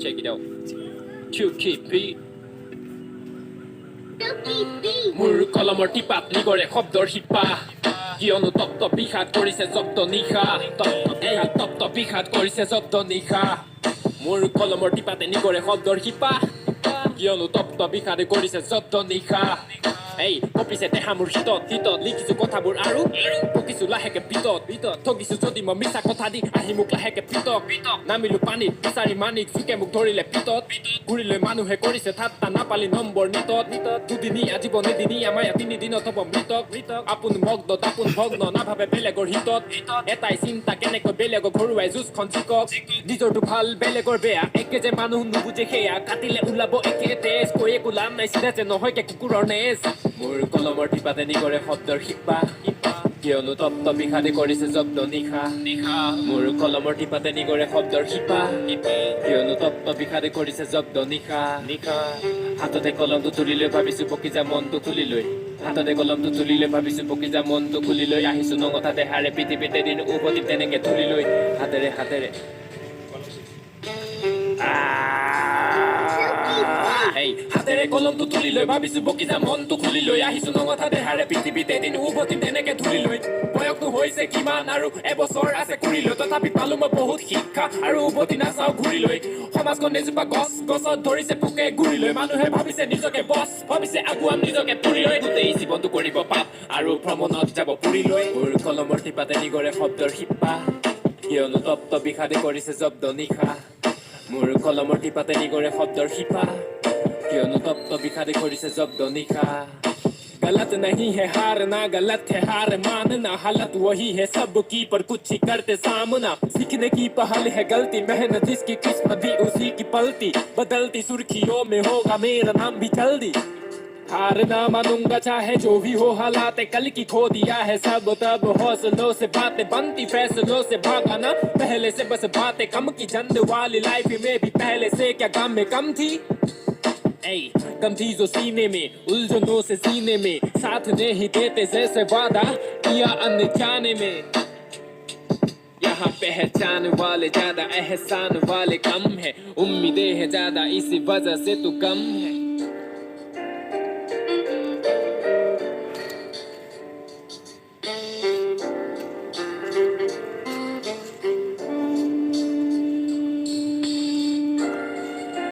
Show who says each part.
Speaker 1: Check it out. QKP. মোৰ কলমৰ টিপাত নিগৰে শব্দৰ শিপা কিয়নো তপ্ত বিষাদ কৰিছে জব্দ নিশা তপ্ত বিষাদ কৰিছে জব্দ নিশা মোৰ কলমৰ টিপাতে নিগৰে শব্দৰ শিপা কিয়নো তপ্ত বিষাদে কৰিছে জব্দ নিশা এই কপিছে দেহা মোৰ শীতত লিখিছো কথাবোৰ আৰু টকিছো লাহেকে পিতত ঠগিছো যদি মই মিছা কথা দি আহি মোক লাহেকে পিতক নামিলো পানীত বিচাৰি মানিক চুকে মোক ধৰিলে পিতত ঘূৰিলৈ মানুহে কৰিছে ঠাট্টা নাপালি নম্বৰ নিতত দুদিনীয়া জীৱন এদিনীয়া মায়া তিনিদিনত হ'ব মৃতক আপোন মগ্ন তাপোন ভগ্ন নাভাবে বেলেগৰ হিতত এটাই চিন্তা কেনেকৈ বেলেগক ঘৰুৱাই যুঁজখন জিকক নিজৰটো ভাল বেলেগৰ বেয়া একে যে মানুহ নুবুজে সেয়া কাটিলে ওলাব একে তেজ কৈ একো লাভ নাই চিধা যে নহয় কে কুকুৰৰ নেজ মোৰ কলমৰ টিপাতে নিগৰে শব্দৰ শিপা কিয়নো তপ্ত বিষাদে কৰিছে জব্দ নিশা মোৰ কলমৰ টিপাতে নিগৰে শব্দৰ শিপা কিয়নো তপ্ত বিষাদে কৰিছে জব্দ নিশা হাততে কলমটো তুলিলৈ ভাবিছো পকি যা মনটো খুলিলৈ হাততে কলমটো তুলিলৈ ভাবিছো পকি যা মনটো খুলিলৈ আহিছো নঙঠা দেহাৰে পৃথিৱীতে দিন উভতি তেনেকে তুলিলৈ হাতেৰে হাতেৰে কলমটো তুলিলৈ ভাবিছো বকি যা মনটো খুলিলৈ আহিছো নঙঠা দেহাৰে পৃথিৱীতে দিন উভতি তেনেকে তুলিলৈ বয়সটো হৈছে কিমান আৰু এবছৰ আছে ঘূৰিলৈ তথাপি পালো মই বহুত শিক্ষা আৰু উভতি নাচাও ঘূৰিলৈ সমাজখন এজোপা গছত ধৰিছে পোকে ঘূৰিলৈ মানুহে ভাবিছে নিজকে বছ ভাবিছে আগুৱাম নিজকে পুৰিলৈ গোটেই জীৱনটো কৰিব পাপ আৰু ভ্ৰমণত যাব পুৰিলৈ মোৰ কলমৰ টিপাতে নিগৰে শব্দৰ শিপা কিয়নো তপ্ত বিষাদে কৰিছে জব্দ নিশা মোৰ কলমৰ টিপাতে নিগৰে শব্দৰ শিপা কিয়নো তপ্ত বিষাদে কৰিছে জব্দ নিশা गलत नहीं है हारना गलत है हार मानना हालत वही है सब की पर कुछ ही करते सामना सीखने की पहल है गलती मेहनत जिसकी किस्मत भी उसी की पलती बदलती सुर्खियों में होगा मेरा नाम भी जल्दी हार ना मानूंगा चाहे जो भी हो हालात कल की खो दिया है सब तब हौसलों से बातें बनती फैसलों से भागाना पहले से बस बातें कम की जंद वाली लाइफ में भी पहले से क्या काम में कम थी कम थी जो सीने में उलझनों से सीने में साथ नहीं देते जैसे वादा किया अनजाने में यहाँ पहचान वाले ज्यादा एहसान वाले कम है उम्मीदें है ज्यादा इसी वजह से तो कम है